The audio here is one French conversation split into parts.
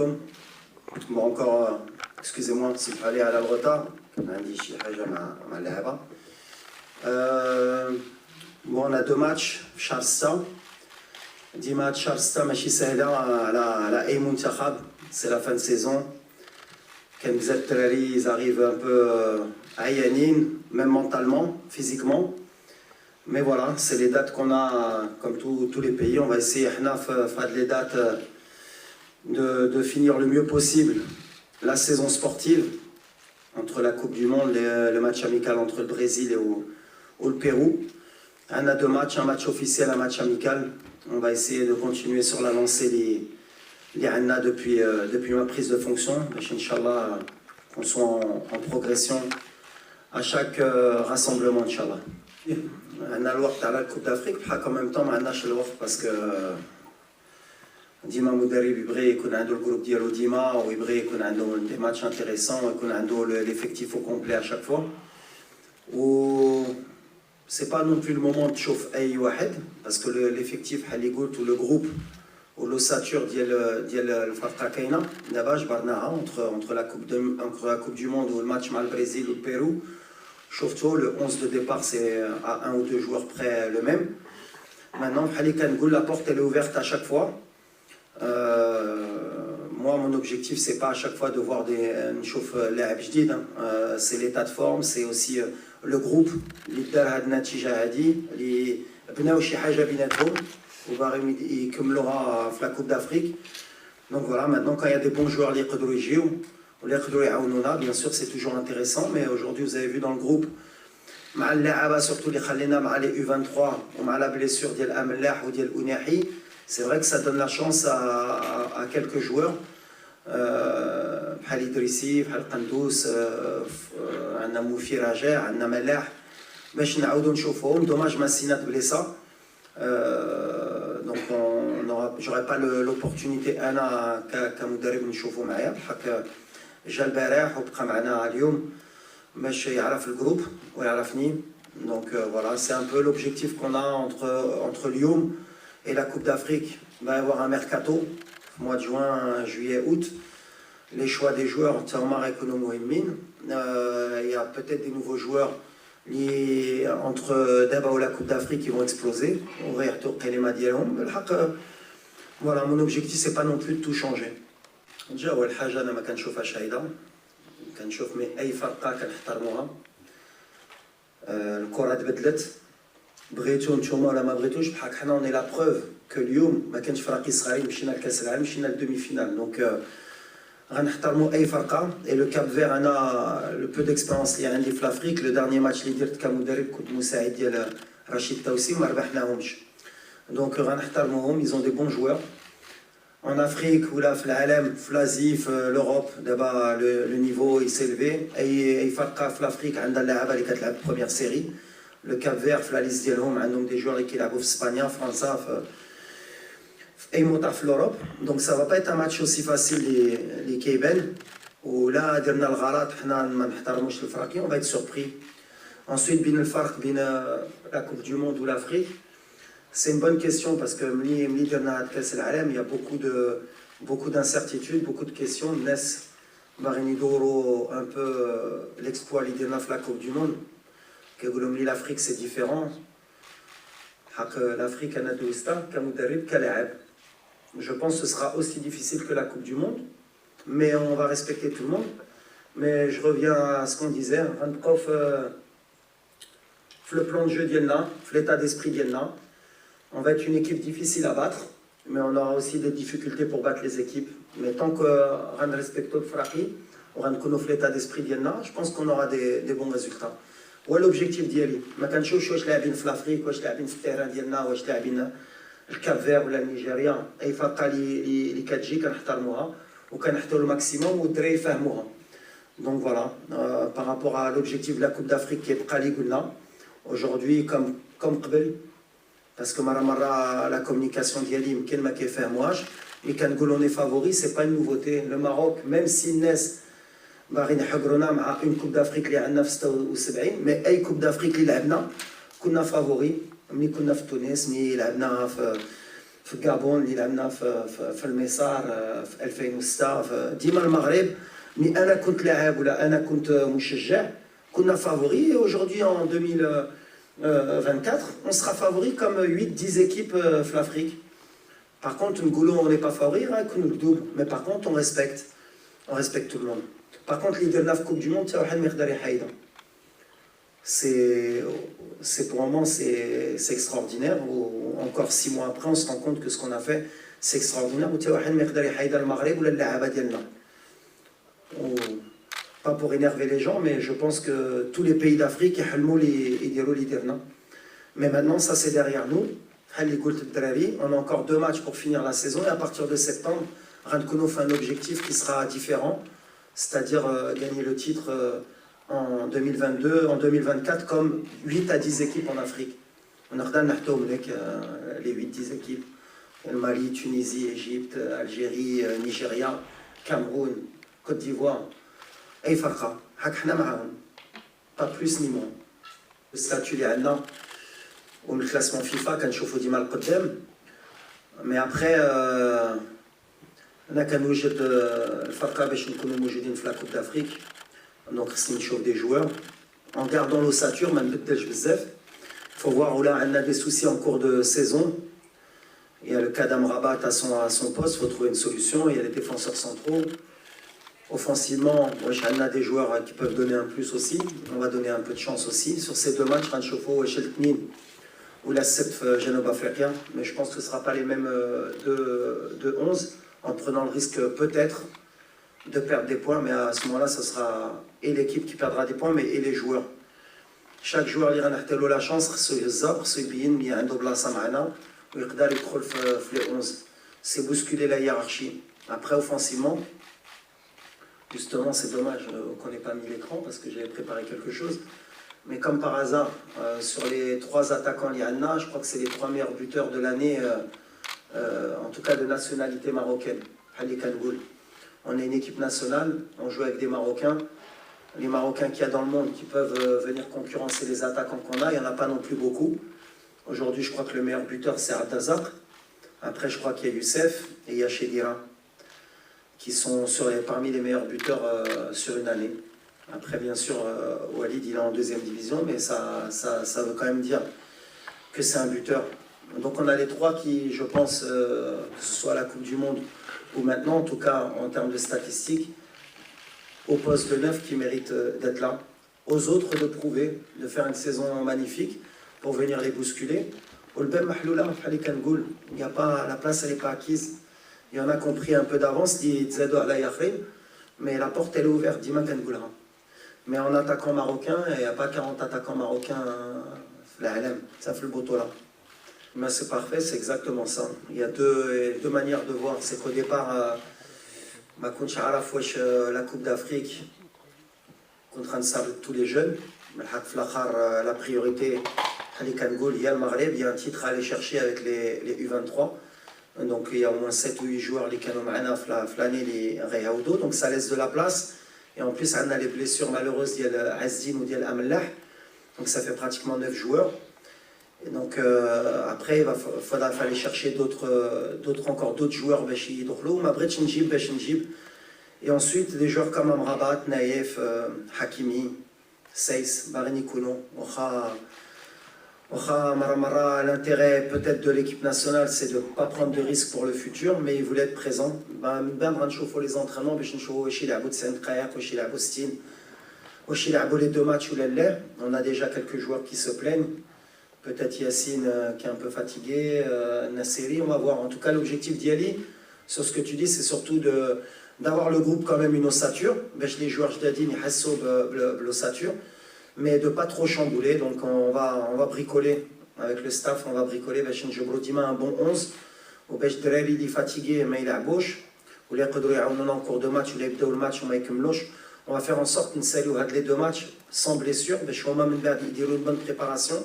عليكم. Bon, encore, excusez-moi s'il fallait aller au retard. عندي شي حاجة مع اللعبة. Bon, on a 2 matchs في شهر 6. 10 matchs شهر 6 ماشي سهلة على أي منتخب. C'est la fin de saison. كان بزاف الدراري ils arrivent un peu عيانين, même mentalement, physiquement. Mais voilà, c'est les dates qu'on a, comme tous les pays. On va essayer, les dates, de finir le mieux possible la saison sportive entre la Coupe du Monde et le match amical entre le Brésil et le Pérou. On a 2 matchs, un match officiel, un match amical. On va essayer de continuer sur la lancée depuis ma prise de fonction. Inch'Allah, qu'on soit en progression à chaque rassemblement, Inch'Allah. On a le temps à la Coupe d'Afrique, en même temps, on a le temps parce que Dima Moudarib يبغي يكون عنده الجروب ديالو ديما ويبغي يكون عنده des matchs intéressants ويكون عنده l'effectif au complet à chaque fois. و c'est pas non plus le moment de تشوف أي واحد parce que l'effectif بحال اللي قلت le groupe والossature ديال الفرقة كاينة دابا جبرناها entre la Coupe du Monde ou le match مع le Brésil ou le Pérou. Chauvetot, le 11 de départ, c'est à 1 ou 2 joueurs près le même. Maintenant, la porte elle est ouverte à chaque fois. Moi, mon objectif, c'est pas à chaque fois de voir une chauffe لاعب جديد. C'est l'état de forme, c'est aussi le groupe. اللي دار هاد النتيجة هادي اللي بناو شي حاجة بيناتهم وباغيين يكملوها في la Coupe d'Afrique. Donc voilà, maintenant quand il y a des bons joueurs اللي يقدروا يجيو bien sûr c'est toujours intéressant, mais aujourd'hui vous avez vu dans le groupe surtout les U23 la blessure ديال Amellah ou ديال Ounahi, c'est vrai que ça donne la chance à quelques joueurs بحال إدريسي بحال قندوس عندنا موفي راجع عندنا ملاح باش نعاودوا نشوفوهم. دوماج ماسينات بليسا donc j'aurais pas l'opportunité انا كمدرب نشوفو معايا بحال جا البارح وبقى معنا اليوم باش يعرف الجروب ويعرفني. Donc voilà, c'est un peu l'objectif qu'on a entre Lyon et la Coupe d'Afrique. Il va y avoir un mercato, mois de juin, juillet, août. Les choix des joueurs, il y a peut-être des nouveaux joueurs liés entre Daba ou la Coupe d'Afrique qui vont exploser. Voilà, mon objectif, c'est pas non plus de tout changer. جا أول حاجة أنا ما كنشوفهاش هايلة، كنشوف أي فرقة كنحترموها. الكرة تبدلت، بغيتو نتوما ولا ما بغيتوش بحال حنا اوني لا بروف كو اليوم ما كانش فراقي صغارين مشينا لكاس العالم مشينا للدومي فينال. دونك غنحترموا أي فرقة. Et le Cap Vert أنا le peu d'expérience اللي عندي في l'Afrique, le dernier match اللي درت كمدرب كنت مساعد ديال رشيد توسي ما ربحناهمش. دونك غنحترموهم, ils ont des bons joueurs. En Afrique ou là, l'Asie, l'Europe, d'abord le niveau il s'est élevé. Et il faut que l'Afrique ait la première série. Le Cap Vert, la liste des joueurs qui jouent en Espagne, en France, et en Europe. Donc ça ne va pas être un match aussi facile les Kébel. Où là, on va être surpris. Ensuite, la Coupe du Monde ou l'Afrique. C'est une bonne question parce que il y a beaucoup d'incertitudes, beaucoup de questions. Nes Marinidoro, un peu l'exploit de la Coupe du Monde. L'Afrique c'est différent. L'Afrique a je pense que ce sera aussi difficile que la Coupe du Monde, mais on va respecter tout le monde. Mais je reviens à ce qu'on disait. Le plan de jeu d'Yelna, l'état d'esprit d'Yelna. On va être une équipe difficile à battre, mais on aura aussi des difficultés pour battre les équipes. Mais tant qu'on respecte le fraki, on connaît l'état d'esprit d'Yelna, je pense qu'on aura des bons résultats. Ou l'objectif d'Yeli, ما كنشوفش واش لاعبين في الافريق واش لاعبين في التيران ديالنا واش لاعبين الكاب فير ولا نيجيريا. اي فرقه اللي كتجي كنحترموها وكنحطوا الماكسيموم والدراري يفهموها. Donc voilà, par rapport à l'objectif de la Coupe d'Afrique qui est بقى لي قلنا aujourd'hui comme قبل. Parce que la communication d'Yali, mais quand on est favori, ce n'est pas une nouveauté. Le Maroc, même si Nes a une Coupe d'Afrique qui est en 79, mais une Coupe d'Afrique qui est en favori, on a Tunis, في الجابون اللي لعبنا في المسار في 2006 ديما المغرب مي انا كنت لاعب ولا انا كنت مشجع كنا فافوري aujourd'hui en 2024 on sera favori comme 8-10 équipes في l'Afrique. Par contre نقولوا on n'est pas favori نكونوا الدوب mais par contre on respecte tout le monde. Par contre اللي درنا في كوب دي موند حتى واحد ما يقدر يحيدها. C'est pour le moment c'est extraordinaire. Encore 6 mois après, on se rend compte que ce qu'on a fait, c'est extraordinaire. Pas pour énerver les gens, mais je pense que tous les pays d'Afrique, mais maintenant, ça c'est derrière nous. On a encore 2 matchs pour finir la saison et à partir de septembre, Rankuno fait un objectif qui sera différent, c'est-à-dire gagner le titre en 2022, en 2024, comme 8 à 10 équipes en Afrique. On a les 8-10 équipes. Le Mali, Tunisie, Égypte, Algérie, Nigeria, Cameroun, Côte d'Ivoire. Et Farka. Pas plus ni moins. Le statut est là. Ou le classement FIFA, quand je fais du mal mais après, on a qu'à nous jeter le Farka, nous jeter la Coupe d'Afrique. Donc, c'est une chose des joueurs. En gardant l'ossature, même peut-être il faut voir où là, on a des soucis en cours de saison. Il y a le cas d'Amrabat à son poste, il faut trouver une solution. Il y a les défenseurs centraux. Offensivement, on a des joueurs qui peuvent donner un plus aussi. On va donner un peu de chance aussi. Sur ces 2 matchs, Ranchofo et Cheltnin, ou la 7 Genova Africain. Mais je pense que ce ne sera pas les mêmes de 11, en prenant le risque peut-être de perdre des points. Mais à ce moment-là, ce sera et l'équipe qui perdra des points, mais et les joueurs. Chaque joueur اللي غنحتلو لا شانس خصو يهزها خصو يبين بلي عنده بلاصه معنا ويقدر يدخل في لي 11. C'est bousculer la hiérarchie. Après offensivement, justement c'est dommage qu'on n'ait pas mis l'écran parce que j'avais préparé quelque chose. Mais comme par hasard, sur les 3 attaquants Liana, je crois que c'est les 3 meilleurs buteurs de l'année, en tout cas de nationalité marocaine. Hali Kangoul. On est une équipe nationale, on joue avec des Marocains. Les Marocains qu'il y a dans le monde qui peuvent venir concurrencer les attaquants qu'on a, il n'y en a pas non plus beaucoup. Aujourd'hui, je crois que le meilleur buteur, c'est Ardazak. Après, je crois qu'il y a Youssef et il y a Chedira, qui sont parmi les meilleurs buteurs sur une année. Après, bien sûr, Walid, il est en 2e division, mais ça veut quand même dire que c'est un buteur. Donc on a les 3 qui, je pense, que ce soit à la Coupe du Monde ou maintenant, en tout cas en termes de statistiques, au poste de 9 qui méritent d'être là. Aux autres de prouver, de faire une saison magnifique pour venir les bousculer. Il n'y a pas, la place elle n'est pas acquise. Il y en a qui ont pris un peu d'avance, mais la porte elle est ouverte, mais en attaquant marocain, il n'y a pas 40 attaquants marocains, ça fait le beau là. Mais c'est parfait, c'est exactement ça. Il y a deux manières de voir. C'est qu'au départ, la Coupe d'Afrique contre tous les jeunes. La priorité, il y a le Maghreb, il y a un titre à aller chercher avec les U23. Donc il y a au moins 7 ou 8 joueurs qui ont l'année les Réaudo. Donc ça laisse de la place. Et en plus, on a les blessures malheureuses d'Azdin ou d'Amellah. Donc ça fait pratiquement 9 joueurs. Et donc après, il faudra aller chercher encore d'autres joueurs. Et ensuite, des joueurs comme Amrabat, Naïef, Hakimi, Seyss, Barini Kouno. L'intérêt peut-être de l'équipe nationale, c'est de ne pas prendre de risques pour le futur, mais ils voulaient être présents. Les entraînements, les 2 matchs où on a déjà quelques joueurs qui se plaignent. Peut-être Yassine qui est un peu fatigué, Nasseri, on va voir. En tout cas, l'objectif d'Yali, sur ce que tu dis, c'est surtout d'avoir le groupe quand même une ossature. Les joueurs, je t'ai dit, l'ossature, mais de ne pas trop chambouler. Donc on va bricoler avec le staff, on va bricoler. Un bon 11. Il est fatigué, mais il est à gauche. On en cours de match, on va faire en sorte de saluer les 2 matchs sans blessure. On va une bonne préparation.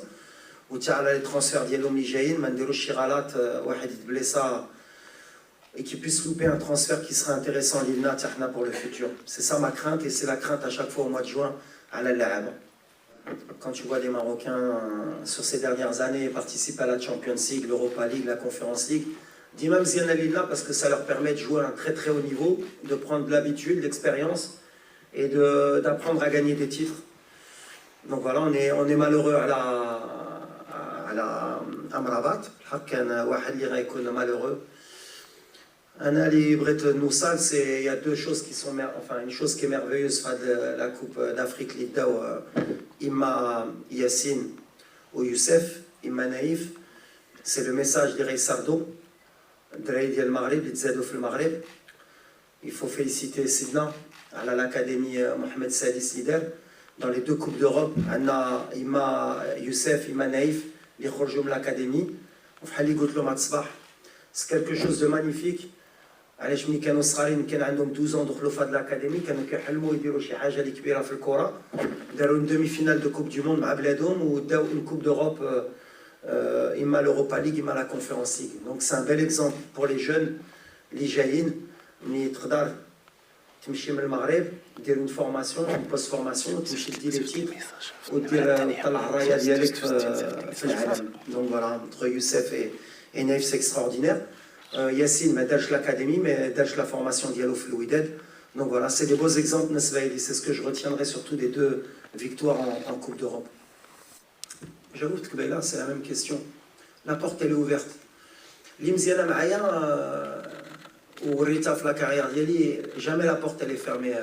Ou les transferts d'Yelom Lijaïn, Mandelo Chiralat, Wahid Blessa, et qui puisse louper un transfert qui serait intéressant à l'Ilna pour le futur. C'est ça ma crainte et c'est la crainte à chaque fois au mois de juin à la La'ab. quand tu vois des Marocains sur ces dernières années participer à la Champions League, l'Europa League, la Conference League, dis même Ziana Lilla parce que ça leur permet de jouer à un très très haut niveau, de prendre de l'habitude, de l'expérience et d'apprendre à gagner des titres. Donc voilà, on est malheureux à Amrabat. Malheureux. Il y a deux choses qui sont, enfin une chose qui est merveilleuse de la Coupe d'Afrique, Imma Yassine ou Youssef, Imma Naïf, c'est le message d'Irey Sardo, de Maghreb, le Maghreb. Il faut féliciter Sidna, à l'Académie Mohamed Sadis Lider. Dans les deux Coupes d'Europe, Anna, Imma Youssef, Imma Naïf, les Khorjoum l'Académie. C'est quelque chose de magnifique. علاش ملي كانوا صغارين كان عندهم 12 ans دخلوا في هذه الاكاديمي كانوا كيحلموا يديروا شي حاجه اللي كبيره في الكره داروا une demi-finale de coupe du monde مع بلادهم وداو une coupe d'Europe اما l'Europa League اما la Conference League. Donc c'est un bel exemple pour les jeunes اللي جايين ملي تقدر تمشي من المغرب دير une formation une post formation تمشي دير لي تيب ودير تطلع الرايه ديالك في العالم. Donc voilà, entre Youssef et Naïf c'est extraordinaire. Yassine, mais l'académie, mais la formation Diallo Flouided. Donc voilà, c'est des beaux exemples, c'est ce que je retiendrai surtout des deux victoires en Coupe d'Europe. J'avoue que là, c'est la même question. La porte, elle est ouverte. L'Imziana Maaya, ou Rita, la carrière d'Yali, jamais la porte, elle est fermée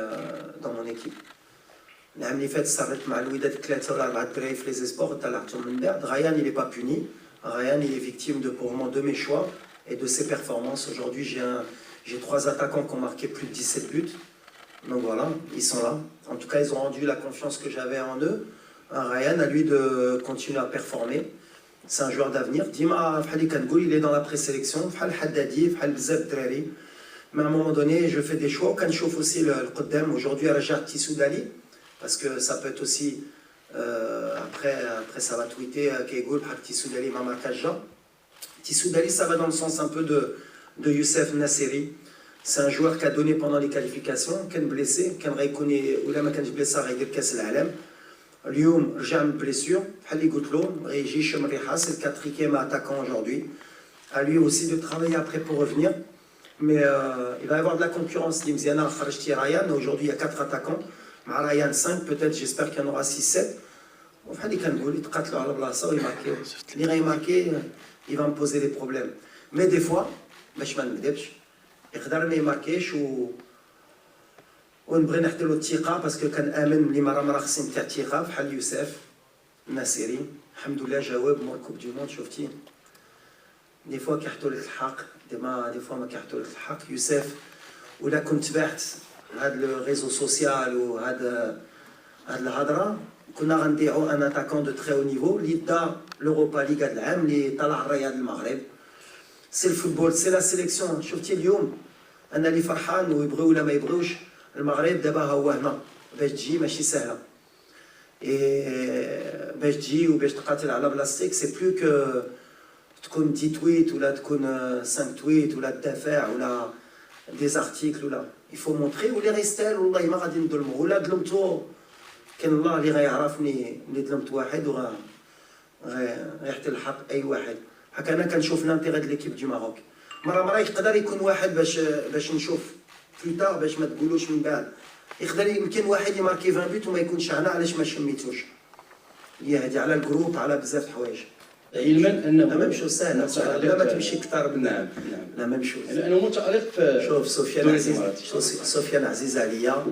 dans mon équipe. L'année fait s'arrête mal, Louided Kletora, Radgrave, les espoirs, Ryan, il n'est pas puni. Ryan, il est victime pour le moment de mes choix et de ses performances. Aujourd'hui, j'ai 3 attaquants qui ont marqué plus de 17 buts. Donc voilà, ils sont là. En tout cas, ils ont rendu la confiance que j'avais en eux. Ryan, à lui de continuer à performer. C'est un joueur d'avenir. Dima, il est dans la présélection. Mais à un moment donné, je fais des choix. Quand je chauffe aussi le Qaddam, aujourd'hui, à la Jarre Tissoudali, parce que ça peut être aussi... après, ça va tweeter Kegoul, Tissoudali, Mamakaja. Tissoudali, ça va dans le sens un peu de Youssef Nasseri. C'est un joueur qui a donné pendant les qualifications, qui est blessé, qui a reconnu, ou là, qui est blessé, il a cassé l'Alem. Lyoum, j'ai une blessure, Hali Goutlo, Réji Chemriha, c'est le 4e attaquant aujourd'hui. À lui aussi de travailler après pour revenir. Mais il va y avoir de la concurrence. Limziana, Kharjti, Ryan. Aujourd'hui, il y a 4 attaquants. Ryan 5, peut-être, j'espère qu'il y en aura 6-7. Il va me poser des problèmes. Mais des fois, je ne marqueش ونبغي نحط له الثقه باسكو كنامن بلي راه خصني تاع الثقه بحال يوسف الناصري الحمد لله جاوب مور كوب دو موند شفتي دي فوا كيحطوا لك الحق دي فوا ما كيحطوا لك الحق يوسف ولا كنت بحث هذا الريزو سوسيال وهذا الهضره كنا غنضيعوا ان اتاكون دو تري او نيفو اللي دا l'Europa League هذا العام اللي طلع الرياض المغرب. سي الفوتبول سي لا سيليكسيون. شفتي اليوم انا اللي فرحان ويبغيو ولا ما يبغيوش المغرب دابا هو هنا باش تجي ماشي سهله. باش تجي وباش تقاتل على بلاصتك سي بلو كو تكون 10 تويت ولا تكون 5 تويت ولا تدافع ولا دي زارتيكل ولا يفو مونطري واللي غيستاهل والله ما غادي نظلمو ولا ظلمتو كاين الله اللي غيعرفني ملي ظلمت واحد غيحتل الحق اي واحد. هكا انا كنشوف لانتيغي د ليكيب دو ماروك. مرة يقدر يكون واحد باش نشوف بلوتار باش ما تقولوش من بعد. يمكن واحد يماركي 20 بيت وما يكونش عنا علاش ما شميتوش. هي هذه على الجروب على بزاف الحوايج. علما انه لا ميم شو سهله لا ما تمشي كثر من نعم لا ميم شو. لانه متعلق في شوف سفيان عزيز عليا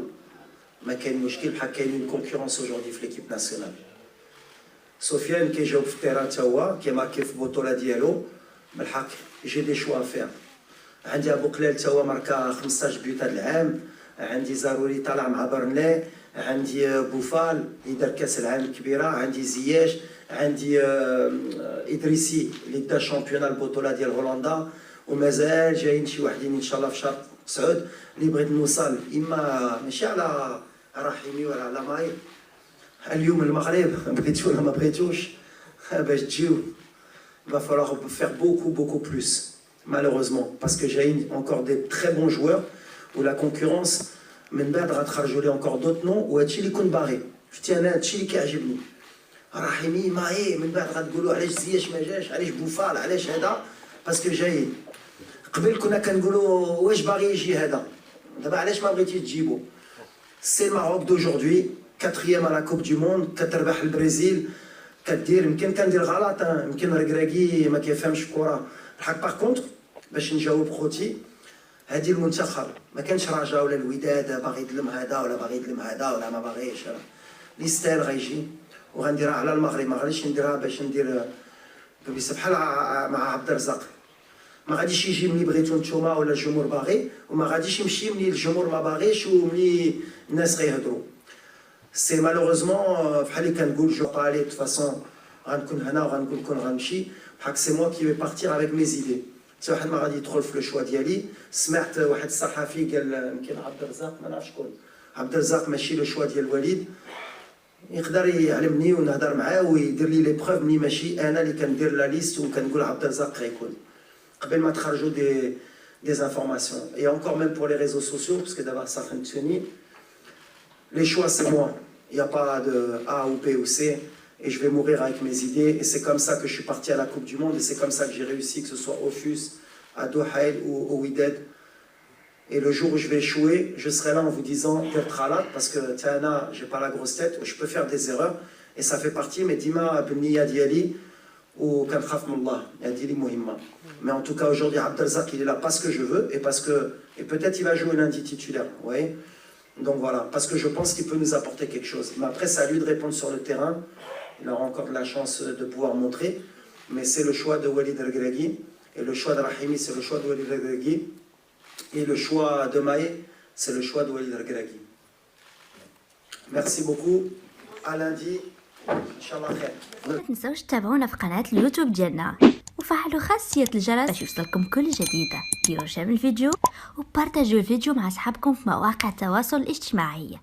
ما كاين مشكل بحال كاينين كونكورونس اجوردي في ليكيب ناسيونال. سفيان كيجاوب في التيران تا هو كيماركي في البطوله ديالو بالحق جي دي شوا فير. عندي ابو قلال تا هو ماركا 15 بيوت هذا العام. عندي زاروري طالع مع برنلي. عندي بوفال اللي دار كاس العالم الكبيره. عندي زياش. عندي ادريسي اللي دا شامبيون البطوله ديال هولندا. ومازال جايين شي وحدين ان شاء الله في شهر 9 اللي بغيت نوصل اما ماشي على رحيمي ولا على ماي. اليوم المغرب بغيتو ولا ما بغيتوش باش تجيو il va falloir faire beaucoup plus malheureusement parce que j'ai encore des très bons joueurs où la concurrence من بعد غتخرجوا لي encore d'autres noms وهادشي اللي كون باغي. شفتي انا هادشي اللي كيعجبني رحيمي ماي من بعد غتقولوا علاش زياش ما جاش، علاش بوفال، علاش هذا، باسكو جاي. قبل كنا كنقولوا واش باغي يجي هذا، دابا علاش ما بغيتيش تجيبو. سي الماروك دوجوردي 4e على كوب دو موند، كتربح البرازيل، كدير. يمكن كندير غلط، يمكن ركراكي ما كيفهمش الكره الحق. باغ كونطخ باش نجاوب خوتي، هادي المنتخب ما كانش رجاء ولا الوداد باغي يظلم هذا ولا باغي يظلم هذا ولا ما باغيش. لي ستايل غيجي وغنديرها على المغرب، ما غاديش نديرها باش ندير بحال مع عبد الرزاق. ما غاديش يجي ملي بغيتو نتوما ولا الجمهور باغي، وما غاديش يمشي ملي الجمهور ما باغيش وملي الناس غيهضروا. سي مالوغوزمون بحال اللي كنقول جو بالي دو فاسون غنكون هنا وغنقول لكم غنمشي، بحال سي موا كي في بارتير افيك مي زيدي. حتى واحد ما غادي يدخل في لو شوا ديالي. سمعت واحد الصحفي قال يمكن عبد الرزاق، ما نعرفش شكون، عبد الرزاق ماشي لو شوا ديال الوليد، يقدر يعلمني ونهضر معاه ويدير لي لي بروف ملي ماشي انا اللي كندير لا ليست وكنقول عبد الرزاق غيكون، قبل ما تخرجوا des informations. Et encore même pour les réseaux sociaux, parce que d'abord ça fonctionne. Les choix c'est moi. Il n'y a pas de A ou B ou C. Et je vais mourir avec mes idées. Et c'est comme ça que je suis parti à la Coupe du Monde. Et c'est comme ça que j'ai réussi, que ce soit au FUS, à Dohaïl ou au Wydad. Et le jour où je vais échouer, je serai là en vous disant d'être halat, parce que Tiana, j'ai pas la grosse tête, je peux faire des erreurs. Et ça fait partie, mais Dima, Abniya Diali, ou Kankhaf Mullah, Yadili Muhimma. Mais en tout cas, aujourd'hui, Abdelzak, il est là parce que je veux, et parce que, et peut-être il va jouer lundi titulaire, vous voyez. Donc voilà, parce que je pense qu'il peut nous apporter quelque chose. Mais après, c'est à lui de répondre sur le terrain. Il aura encore de la chance de pouvoir montrer. Mais c'est le choix de Walid Regragui. Et le choix de Rahimi, c'est le choix de Walid Regragui. Et le choix de Maé, c'est le choix de Walid Regragui. Merci beaucoup. À lundi. Inch'Allah khair. ما تنسوش تتابعونا في قناة اليوتيوب ديالنا وفعلوا خاصية الجرس باش يوصلكم كل جديد. ديروا شير الفيديو وبارتاجيو الفيديو مع اصحابكم في مواقع التواصل الاجتماعي.